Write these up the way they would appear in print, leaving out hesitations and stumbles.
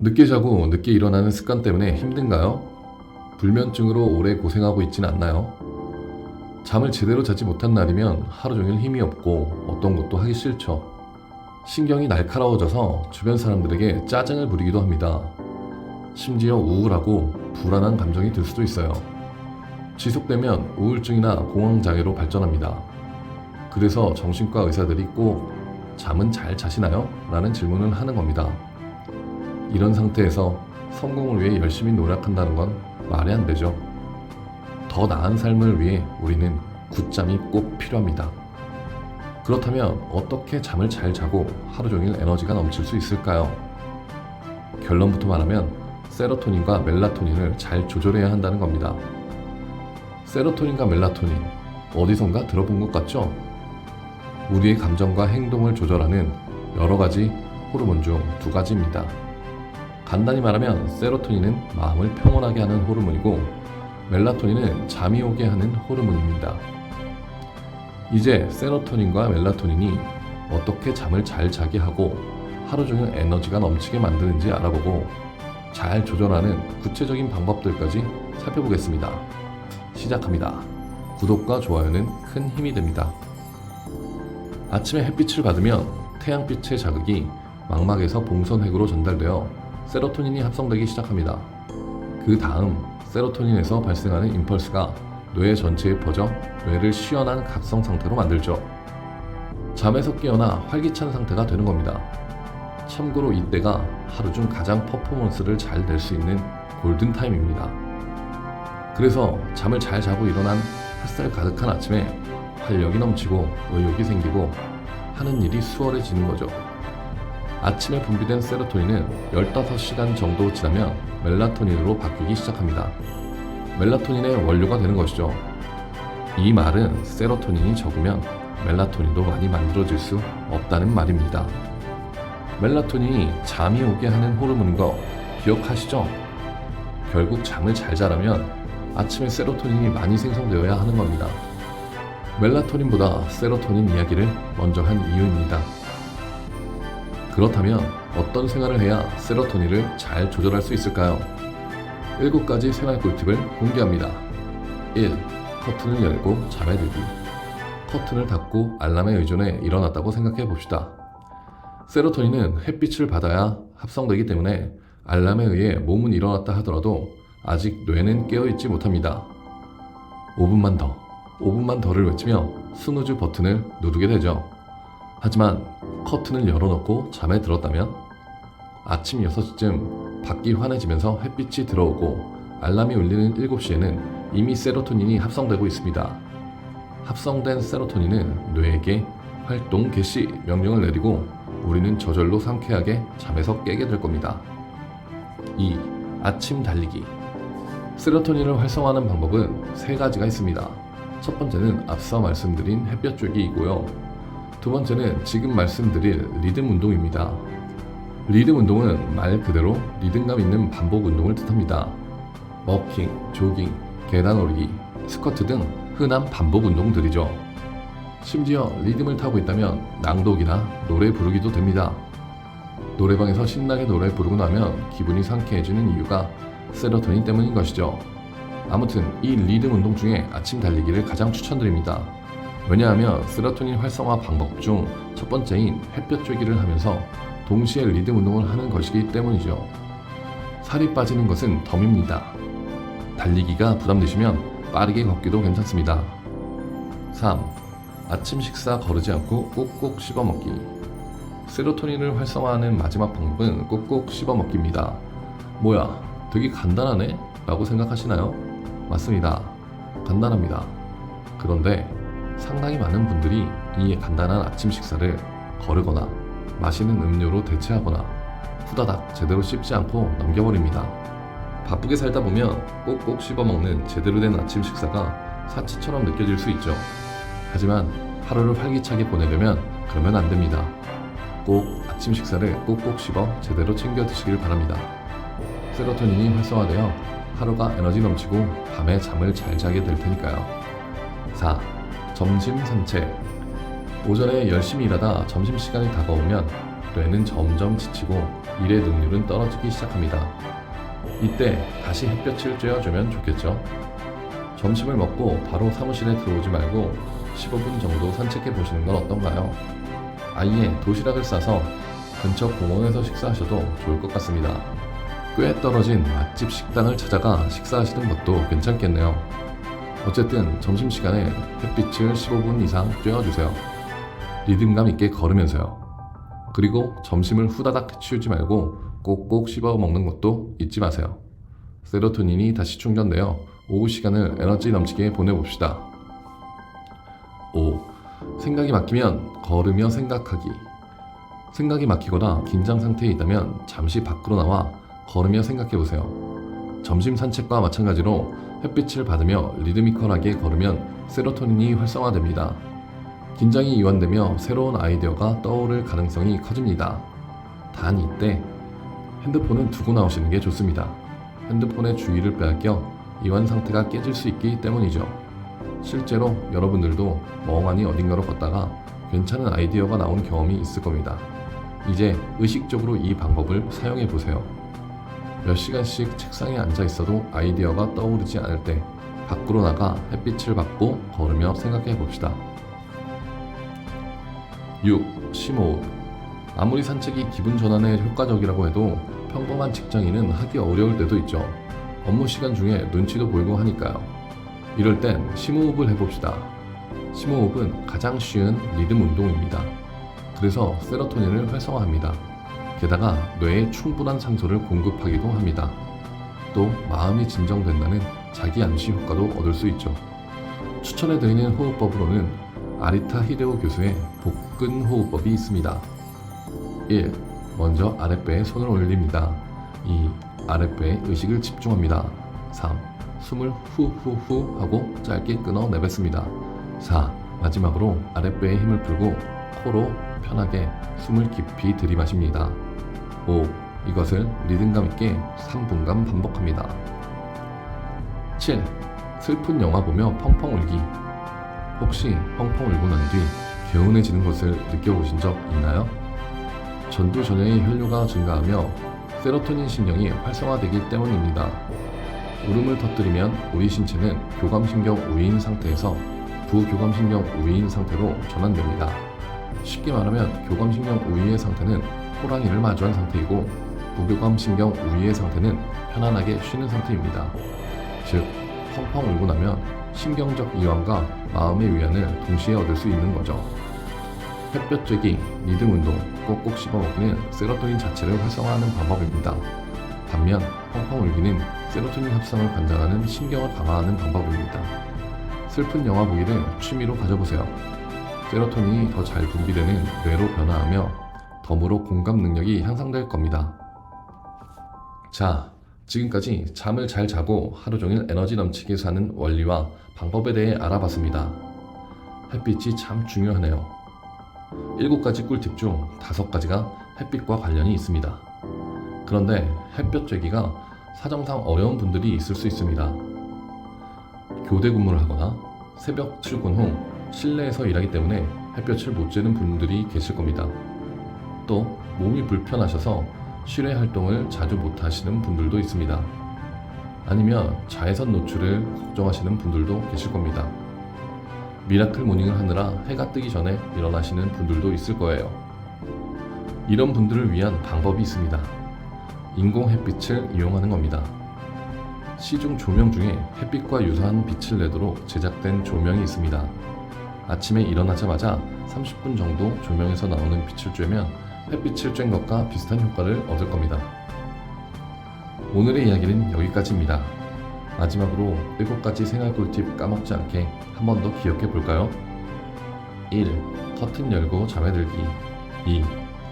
늦게 자고 늦게 일어나는 습관 때문에 힘든가요? 불면증으로 오래 고생하고 있진 않나요? 잠을 제대로 자지 못한 날이면 하루 종일 힘이 없고 어떤 것도 하기 싫죠. 신경이 날카로워져서 주변 사람들에게 짜증을 부리기도 합니다. 심지어 우울하고 불안한 감정이 들 수도 있어요. 지속되면 우울증이나 공황장애로 발전합니다. 그래서 정신과 의사들이 꼭 잠은 잘 자시나요? 라는 질문을 하는 겁니다. 이런 상태에서 성공을 위해 열심히 노력한다는 건 말이 안 되죠. 더 나은 삶을 위해 우리는 굿잠이 꼭 필요합니다. 그렇다면 어떻게 잠을 잘 자고 하루 종일 에너지가 넘칠 수 있을까요? 결론부터 말하면 세로토닌과 멜라토닌을 잘 조절해야 한다는 겁니다. 세로토닌과 멜라토닌, 어디선가 들어본 것 같죠? 우리의 감정과 행동을 조절하는 여러 가지 호르몬 중 두 가지입니다. 간단히 말하면 세로토닌은 마음을 평온하게 하는 호르몬이고 멜라토닌은 잠이 오게 하는 호르몬입니다. 이제 세로토닌과 멜라토닌이 어떻게 잠을 잘 자게 하고 하루 종일 에너지가 넘치게 만드는지 알아보고 잘 조절하는 구체적인 방법들까지 살펴보겠습니다. 시작합니다. 구독과 좋아요는 큰 힘이 됩니다. 아침에 햇빛을 받으면 태양빛의 자극이 망막에서 봉선핵으로 전달되어 세로토닌이 합성되기 시작합니다. 그 다음 세로토닌에서 발생하는 임펄스가 뇌 전체에 퍼져 뇌를 시원한 각성 상태로 만들죠. 잠에서 깨어나 활기찬 상태가 되는 겁니다. 참고로 이때가 하루 중 가장 퍼포먼스를 잘 낼 수 있는 골든타임입니다. 그래서 잠을 잘 자고 일어난 햇살 가득한 아침에 활력이 넘치고 의욕이 생기고 하는 일이 수월해지는 거죠. 아침에 분비된 세로토닌은 15시간 정도 지나면 멜라토닌으로 바뀌기 시작합니다. 멜라토닌의 원료가 되는 것이죠. 이 말은 세로토닌이 적으면 멜라토닌도 많이 만들어질 수 없다는 말입니다. 멜라토닌이 잠이 오게 하는 호르몬인 거 기억하시죠? 결국 잠을 잘 자려면 아침에 세로토닌이 많이 생성되어야 하는 겁니다. 멜라토닌보다 세로토닌 이야기를 먼저 한 이유입니다. 그렇다면 어떤 생활을 해야 세로토닌을 잘 조절할 수 있을까요? 7가지 생활 꿀팁을 공개합니다. 1. 커튼을 열고 잠에 들기. 커튼을 닫고 알람에 의존해 일어났다고 생각해 봅시다. 세로토닌은 햇빛을 받아야 합성되기 때문에 알람에 의해 몸은 일어났다 하더라도 아직 뇌는 깨어있지 못합니다. 5분만 더, 5분만 더를 외치며 스누즈 버튼을 누르게 되죠. 하지만 커튼을 열어놓고 잠에 들었다면 아침 6시쯤 밖이 환해지면서 햇빛이 들어오고 알람이 울리는 7시에는 이미 세로토닌이 합성되고 있습니다. 합성된 세로토닌은 뇌에게 활동 개시 명령을 내리고 우리는 저절로 상쾌하게 잠에서 깨게 될 겁니다. 2. 아침 달리기. 세로토닌을 활성화하는 방법은 3가지가 있습니다. 첫 번째는 앞서 말씀드린 햇볕 쬐기이고요. 두 번째는 지금 말씀드릴 리듬 운동입니다. 리듬 운동은 말 그대로 리듬감 있는 반복 운동을 뜻합니다. 워킹, 조깅, 계단 오르기, 스쿼트 등 흔한 반복 운동들이죠. 심지어 리듬을 타고 있다면 낭독이나 노래 부르기도 됩니다. 노래방에서 신나게 노래 부르고 나면 기분이 상쾌해지는 이유가 세로토닌 때문인 것이죠. 아무튼 이 리듬 운동 중에 아침 달리기를 가장 추천드립니다. 왜냐하면 세로토닌 활성화 방법 중 첫 번째인 햇볕 쬐기를 하면서 동시에 리듬 운동을 하는 것이기 때문이죠. 살이 빠지는 것은 덤입니다. 달리기가 부담되시면 빠르게 걷기도 괜찮습니다. 3. 아침 식사 거르지 않고 꼭꼭 씹어 먹기. 세로토닌을 활성화하는 마지막 방법은 꼭꼭 씹어 먹기입니다. 뭐야, 되게 간단하네? 라고 생각하시나요? 맞습니다. 간단합니다. 그런데 상당히 많은 분들이 이 간단한 아침 식사를 거르거나 마시는 음료로 대체하거나 후다닥 제대로 씹지 않고 넘겨버립니다. 바쁘게 살다 보면 꼭꼭 씹어먹는 제대로 된 아침 식사가 사치처럼 느껴질 수 있죠. 하지만 하루를 활기차게 보내려면 그러면 안 됩니다. 꼭 아침 식사를 꼭꼭 씹어 제대로 챙겨 드시길 바랍니다. 세로토닌이 활성화되어 하루가 에너지 넘치고 밤에 잠을 잘 자게 될 테니까요. 4. 점심 산책. 오전에 열심히 일하다 점심시간이 다가오면 뇌는 점점 지치고 일의 능률은 떨어지기 시작합니다. 이때 다시 햇볕을 쬐어주면 좋겠죠. 점심을 먹고 바로 사무실에 들어오지 말고 15분 정도 산책해 보시는 건 어떤가요? 아예 도시락을 싸서 근처 공원에서 식사하셔도 좋을 것 같습니다. 꽤 떨어진 맛집 식당을 찾아가 식사하시는 것도 괜찮겠네요. 어쨌든 점심시간에 햇빛을 15분 이상 쬐어주세요. 리듬감 있게 걸으면서요. 그리고 점심을 후다닥 치우지 말고 꼭꼭 씹어 먹는 것도 잊지 마세요. 세로토닌이 다시 충전되어 오후 시간을 에너지 넘치게 보내봅시다. 5. 생각이 막히면 걸으며 생각하기. 생각이 막히거나 긴장 상태에 있다면 잠시 밖으로 나와 걸으며 생각해보세요. 점심 산책과 마찬가지로 햇빛을 받으며 리드미컬하게 걸으면 세로토닌이 활성화됩니다. 긴장이 이완되며 새로운 아이디어가 떠오를 가능성이 커집니다. 단 이때 핸드폰은 두고 나오시는 게 좋습니다. 핸드폰의 주의를 빼앗겨 이완 상태가 깨질 수 있기 때문이죠. 실제로 여러분들도 멍하니 어딘가로 걷다가 괜찮은 아이디어가 나온 경험이 있을 겁니다. 이제 의식적으로 이 방법을 사용해 보세요. 몇 시간씩 책상에 앉아 있어도 아이디어가 떠오르지 않을 때 밖으로 나가 햇빛을 받고 걸으며 생각해 봅시다. 6. 심호흡. 아무리 산책이 기분 전환에 효과적이라고 해도 평범한 직장인은 하기 어려울 때도 있죠. 업무 시간 중에 눈치도 보이고 하니까요. 이럴 땐 심호흡을 해봅시다. 심호흡은 가장 쉬운 리듬 운동입니다. 그래서 세로토닌을 활성화합니다. 게다가 뇌에 충분한 산소를 공급하기도 합니다. 또 마음이 진정된다는 자기 암시 효과도 얻을 수 있죠. 추천해드리는 호흡법으로는 아리타 히데오 교수의 복근 호흡법이 있습니다. 1. 먼저 아랫배에 손을 올립니다. 2. 아랫배에 의식을 집중합니다. 3. 숨을 후후후 하고 짧게 끊어 내뱉습니다. 4. 마지막으로 아랫배에 힘을 풀고 코로 편하게 숨을 깊이 들이마십니다. 5. 이것을 리듬감 있게 3분간 반복합니다. 7. 슬픈 영화 보며 펑펑 울기. 혹시 펑펑 울고 난 뒤 개운해지는 것을 느껴보신 적 있나요? 전두 전해의 혈류가 증가하며 세로토닌 신경이 활성화되기 때문입니다. 울음을 터뜨리면 우리 신체는 교감신경 우위인 상태에서 부교감신경 우위인 상태로 전환됩니다. 쉽게 말하면 교감신경 우위의 상태는 호랑이를 마주한 상태이고 부교감신경 우위의 상태는 편안하게 쉬는 상태입니다. 즉, 펑펑 울고 나면 신경적 이완과 마음의 위안을 동시에 얻을 수 있는 거죠. 햇볕 쬐기, 리듬 운동, 꼭꼭 씹어먹기는 세로토닌 자체를 활성화하는 방법입니다. 반면 펑펑 울기는 세로토닌 합성을 관장하는 신경을 강화하는 방법입니다. 슬픈 영화 보기를 취미로 가져보세요. 세로토닌이 더 잘 분비되는 뇌로 변화하며 덤으로 공감 능력이 향상될 겁니다. 자, 지금까지 잠을 잘 자고 하루 종일 에너지 넘치게 사는 원리와 방법에 대해 알아봤습니다. 햇빛이 참 중요하네요. 7가지 꿀팁 중 5가지가 햇빛과 관련이 있습니다. 그런데 햇볕 쬐기가 사정상 어려운 분들이 있을 수 있습니다. 교대 근무를 하거나 새벽 출근 후 실내에서 일하기 때문에 햇볕을 못 쬐는 분들이 계실 겁니다. 또 몸이 불편하셔서 실외 활동을 자주 못 하시는 분들도 있습니다. 아니면 자외선 노출을 걱정하시는 분들도 계실 겁니다. 미라클 모닝을 하느라 해가 뜨기 전에 일어나시는 분들도 있을 거예요. 이런 분들을 위한 방법이 있습니다. 인공 햇빛을 이용하는 겁니다. 시중 조명 중에 햇빛과 유사한 빛을 내도록 제작된 조명이 있습니다. 아침에 일어나자마자 30분 정도 조명에서 나오는 빛을 쬐면 햇빛을 쬐는 것과 비슷한 효과를 얻을 겁니다. 오늘의 이야기는 여기까지입니다. 마지막으로 7가지 생활 꿀팁 까먹지 않게 한 번 더 기억해 볼까요? 1. 커튼 열고 잠에 들기. 2.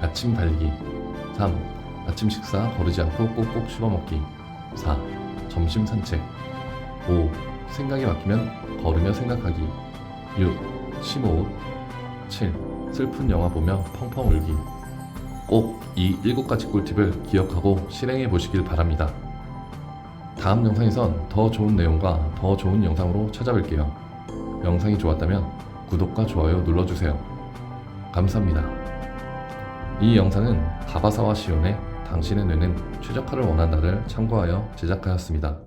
아침 달리기. 3. 아침 식사 거르지 않고 꼭꼭 씹어먹기. 4. 점심 산책. 5. 생각이 막히면 걸으며 생각하기. 6. 심호흡. 7. 슬픈 영화 보며 펑펑 울기. 꼭 이 7가지 꿀팁을 기억하고 실행해 보시길 바랍니다. 다음 영상에선 더 좋은 내용과 더 좋은 영상으로 찾아뵐게요. 영상이 좋았다면 구독과 좋아요 눌러주세요. 감사합니다. 이 영상은 가바사와 시온의 당신의 뇌는 최적화를 원한다를 참고하여 제작하였습니다.